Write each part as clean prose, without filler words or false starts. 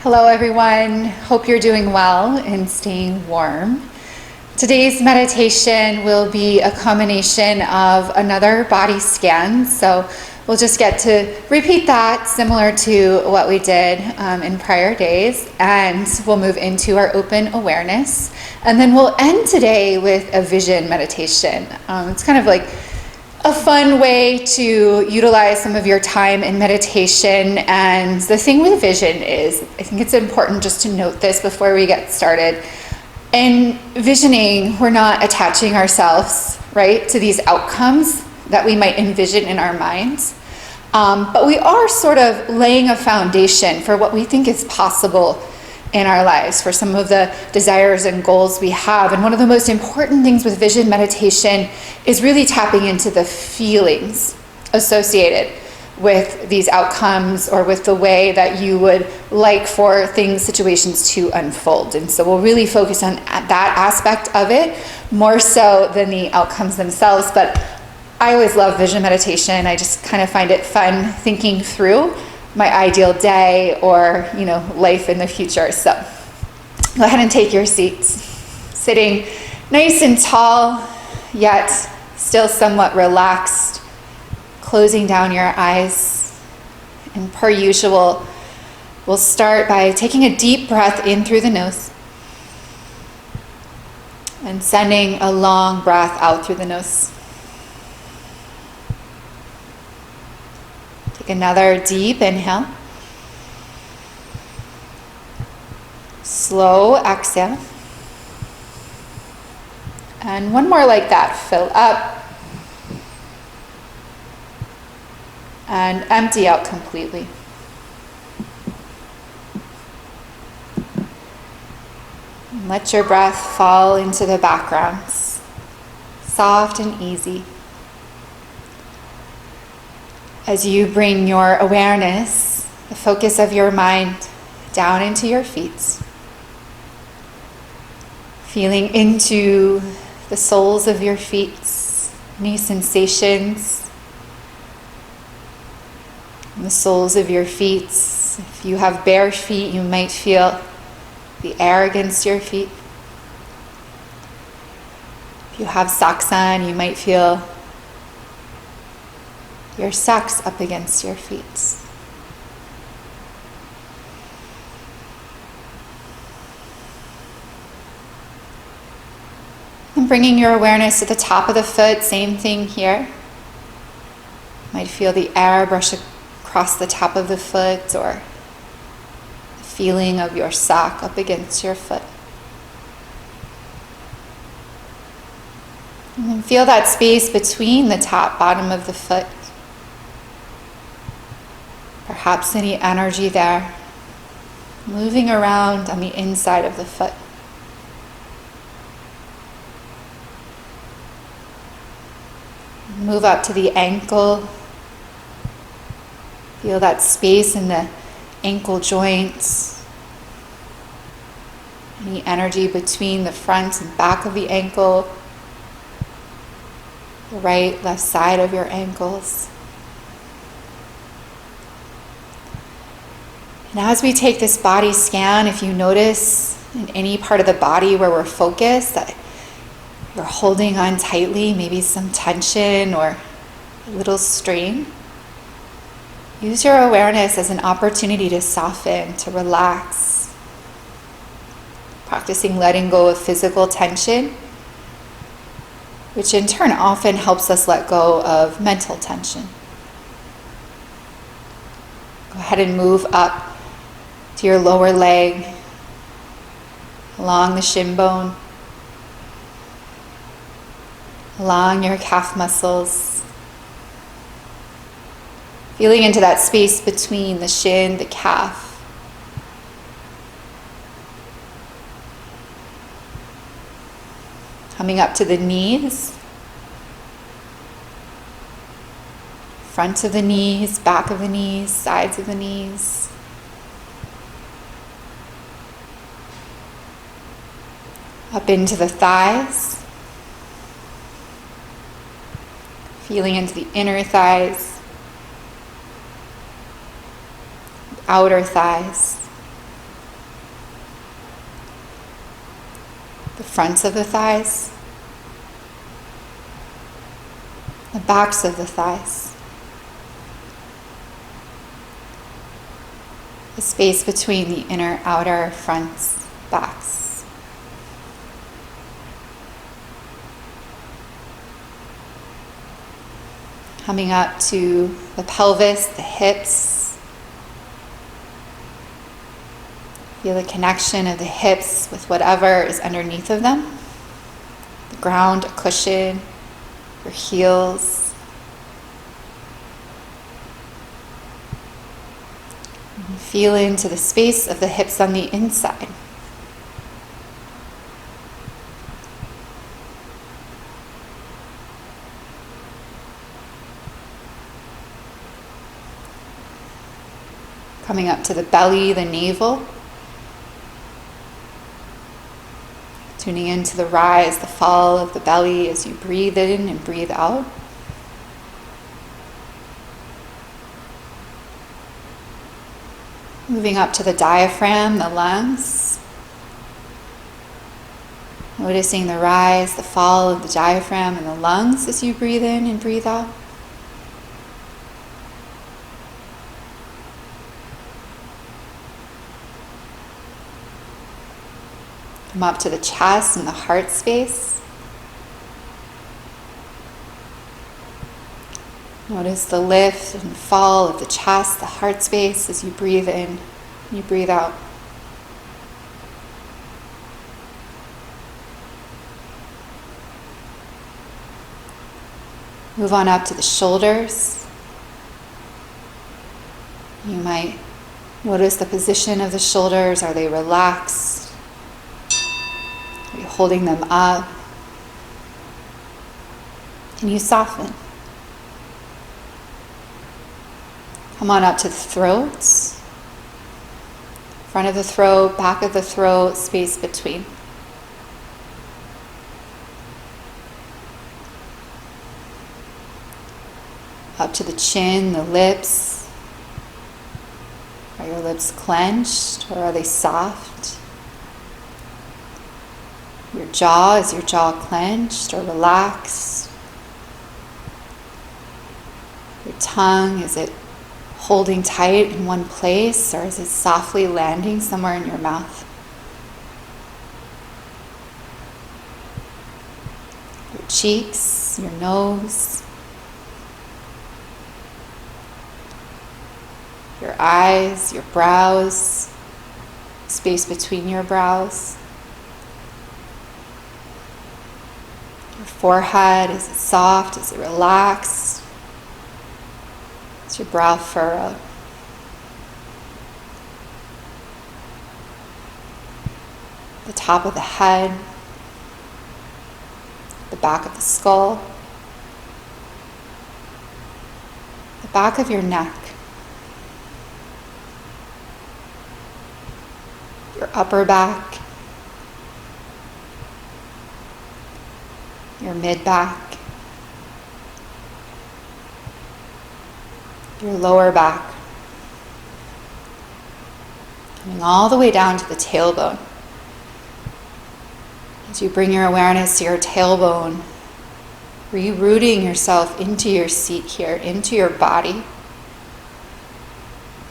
Hello everyone, hope you're doing well and staying warm. Today's meditation will be a combination of another body scan, so we'll just get to repeat that similar to what we did in prior days, and we'll move into our open awareness, and then we'll end today with a vision meditation. It's kind of like a fun way to utilize some of your time in meditation. And the thing with vision is, I think it's important just to note this before we get started. In visioning, we're not attaching ourselves, right, to these outcomes that we might envision in our minds. But we are sort of laying a foundation for what we think is possible in our lives, for some of the desires and goals we have. And one of the most important things with vision meditation is really tapping into the feelings associated with these outcomes, or with the way that you would like for things, situations to unfold. And so we'll really focus on that aspect of it more so than the outcomes themselves. But I always love vision meditation. I just kind of find it fun thinking through my ideal day, or life in the future. So go ahead and take your seats, sitting nice and tall, yet still somewhat relaxed, closing down your eyes. And per usual, we'll start by taking a deep breath in through the nose and sending a long breath out through the nose. Another deep inhale. Slow exhale. And one more like that. Fill up. And empty out completely. And let your breath fall into the background. Soft and easy. As you bring your awareness, the focus of your mind, down into your feet, feeling into the soles of your feet, any sensations in the soles of your feet. If you have bare feet, you might feel the air against your feet. If you have socks on, you might feel your socks up against your feet. And bringing your awareness to the top of the foot, same thing here. You might feel the air brush across the top of the foot, or the feeling of your sock up against your foot. And then feel that space between the top, bottom of the foot. Perhaps any energy there, moving around on the inside of the foot. Move up to the ankle. Feel that space in the ankle joints. Any energy between the front and back of the ankle, the right, left side of your ankles. And as we take this body scan, if you notice in any part of the body where we're focused that you're holding on tightly, maybe some tension or a little strain, use your awareness as an opportunity to soften, to relax. Practicing letting go of physical tension, which in turn often helps us let go of mental tension. Go ahead and move up to your lower leg, along the shin bone, along your calf muscles, feeling into that space between the shin, the calf. Coming up to the knees, front of the knees, back of the knees, sides of the knees. Up into the thighs, feeling into the inner thighs, outer thighs. the fronts of the thighs, the backs of the thighs, the space between the inner, outer, fronts, backs. Coming up to the pelvis, the hips. Feel the connection of the hips with whatever is underneath of them. The ground, a cushion, your heels. And feel into the space of the hips on the inside. Coming up to the belly, the navel. Tuning into the rise, the fall of the belly as you breathe in and breathe out. Moving up to the diaphragm, the lungs. Noticing the rise, the fall of the diaphragm and the lungs as you breathe in and breathe out. Come up to the chest and the heart space. Notice the lift and fall of the chest, the heart space as you breathe in and you breathe out. Move on up to the shoulders. You might notice the position of the shoulders. Are they relaxed? Are you holding them up? Can you soften? Come on up to the throat. Front of the throat, back of the throat, space between. Up to the chin, the lips. Are your lips clenched or are they soft? Your jaw, is your jaw clenched or relaxed? Your tongue, is it holding tight in one place or is it softly landing somewhere in your mouth? Your cheeks, your nose, your eyes, your brows, space between your brows. Your forehead, is it soft? Is it relaxed? Is your brow furrowed? The top of the head, the back of the skull, the back of your neck, your upper back, your mid-back, your lower back, coming all the way down to the tailbone. As you bring your awareness to your tailbone, rerouting yourself into your seat here, into your body,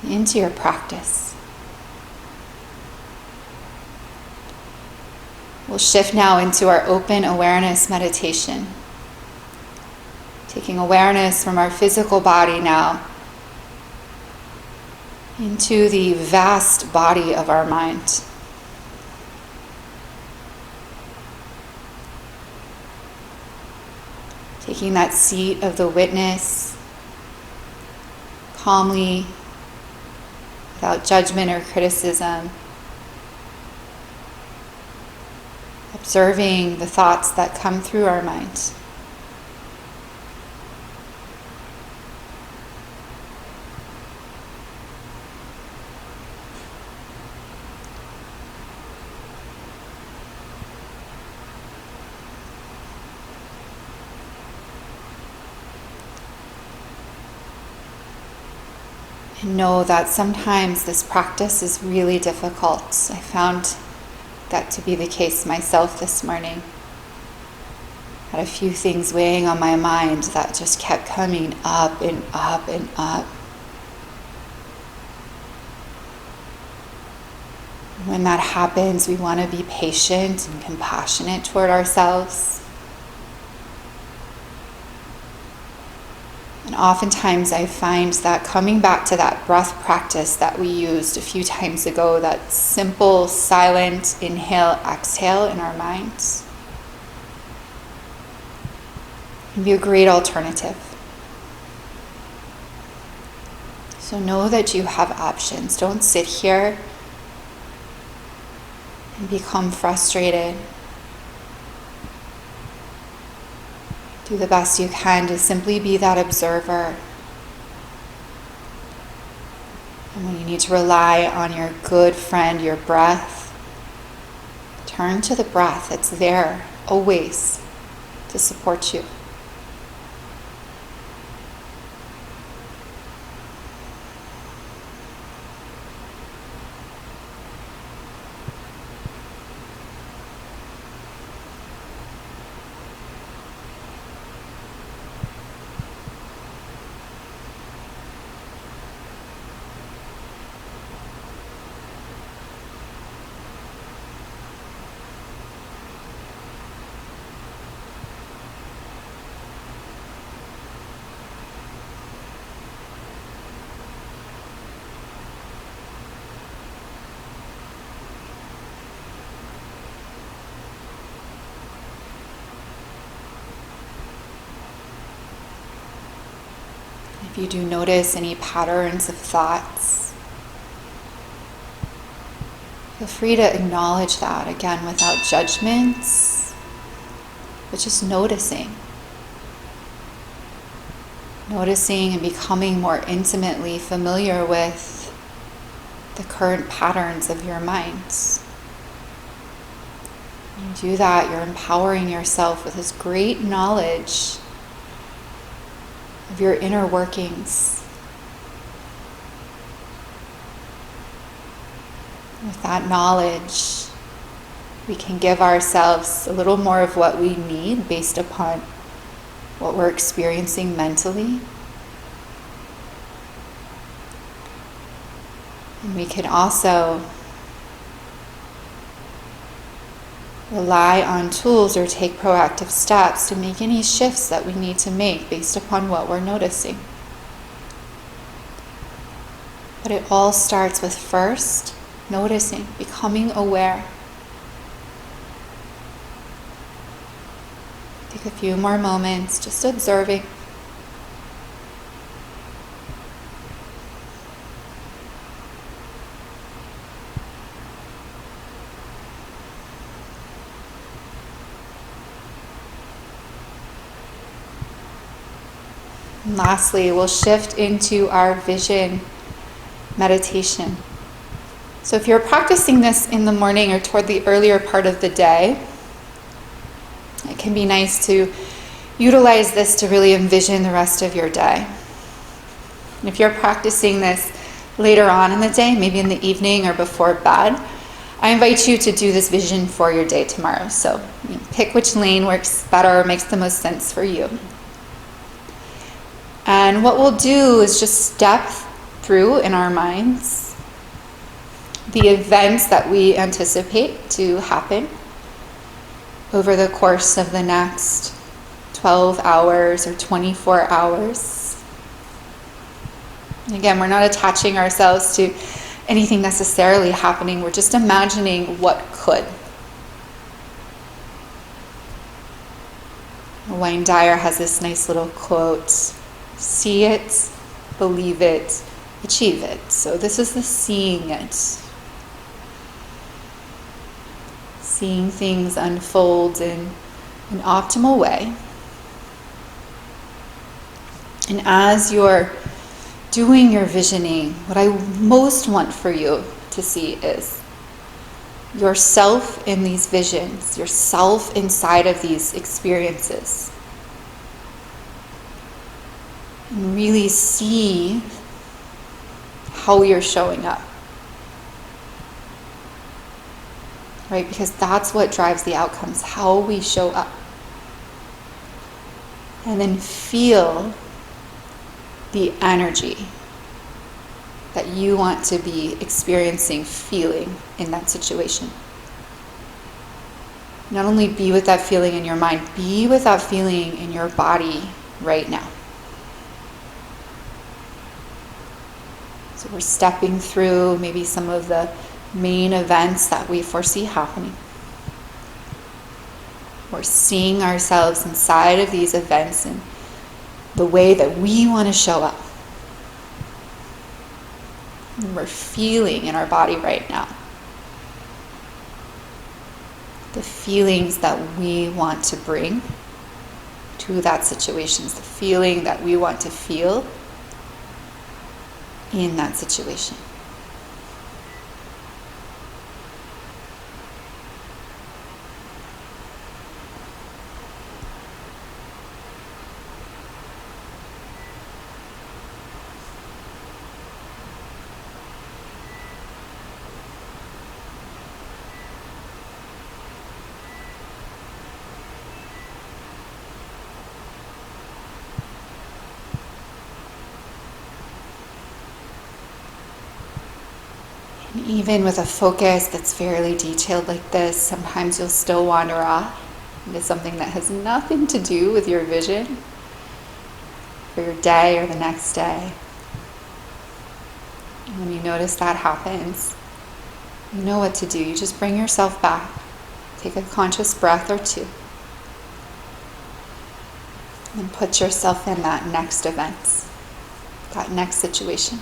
into your practice. We'll shift now into our open awareness meditation. Taking awareness from our physical body now into the vast body of our mind. Taking that seat of the witness calmly, without judgment or criticism. Observing the thoughts that come through our mind. And know that sometimes this practice is really difficult. I found that to be the case myself this morning. Had a few things weighing on my mind that just kept coming up and up and up. When that happens, we want to be patient and compassionate toward ourselves. And oftentimes I find that coming back to that breath practice that we used a few times ago, that simple, silent inhale, exhale in our minds, can be a great alternative. So know that you have options. Don't sit here and become frustrated. Do the best you can to simply be that observer. And when you need to rely on your good friend, your breath, turn to the breath. It's there always to support you. If you do notice any patterns of thoughts, feel free to acknowledge that, again, without judgments, but just noticing. Noticing and becoming more intimately familiar with the current patterns of your minds. When you do that, you're empowering yourself with this great knowledge of your inner workings. With that knowledge, we can give ourselves a little more of what we need based upon what we're experiencing mentally. And we can also rely on tools or take proactive steps to make any shifts that we need to make based upon what we're noticing. But it all starts with first noticing, becoming aware. Take a few more moments just observing. And lastly, we'll shift into our vision meditation. So if you're practicing this in the morning or toward the earlier part of the day, it can be nice to utilize this to really envision the rest of your day. And if you're practicing this later on in the day, maybe in the evening or before bed, I invite you to do this vision for your day tomorrow. So pick which lane works better or makes the most sense for you. And what we'll do is just step through in our minds the events that we anticipate to happen over the course of the next 12 hours or 24 hours. Again, we're not attaching ourselves to anything necessarily happening. We're just imagining what could. Wayne Dyer has this nice little quote: see it, believe it, achieve it. So this is the seeing it. Seeing things unfold in an optimal way. And as you're doing your visioning, what I most want for you to see is yourself in these visions, yourself inside of these experiences. And really see how you're showing up. right? Because that's what drives the outcomes, how we show up. And then feel the energy that you want to be experiencing, feeling in that situation. Not only be with that feeling in your mind, be with that feeling in your body right now. So we're stepping through maybe some of the main events that we foresee happening. We're seeing ourselves inside of these events and the way that we want to show up. And we're feeling in our body right now the feelings that we want to bring to that situation, the feeling that we want to feel in that situation. Even with a focus that's fairly detailed like this, sometimes you'll still wander off into something that has nothing to do with your vision for your day or the next day. And when you notice that happens, you know what to do. You just bring yourself back. Take a conscious breath or two. And put yourself in that next event, that next situation.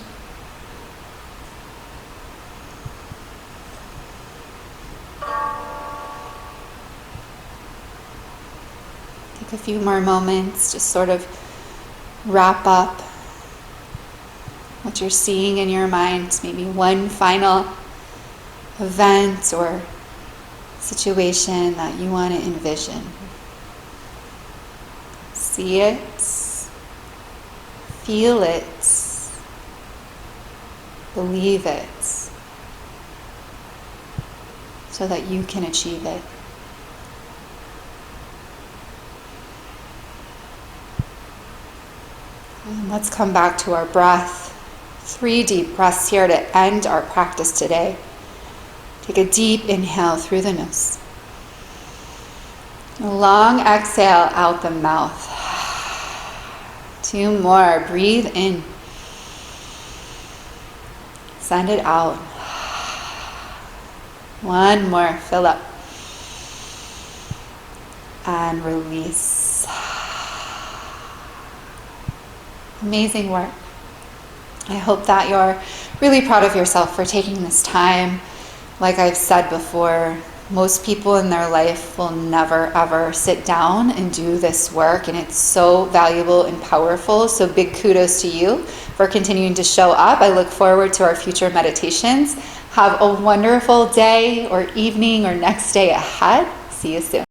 Take a few more moments, just sort of wrap up what you're seeing in your mind, maybe one final event or situation that you want to envision. See it, feel it, believe it, so that you can achieve it. And let's come back to our breath. 3 deep breaths here to end our practice today. Take a deep inhale through the nose. A long exhale out the mouth. 2 more. Breathe in. Send it out. 1 more. Fill up. And release. Amazing work. I hope that you're really proud of yourself for taking this time. Like I've said before, most people in their life will never ever sit down and do this work, and it's so valuable and powerful. So big kudos to you for continuing to show up. I look forward to our future meditations. Have a wonderful day or evening or next day ahead. See you soon.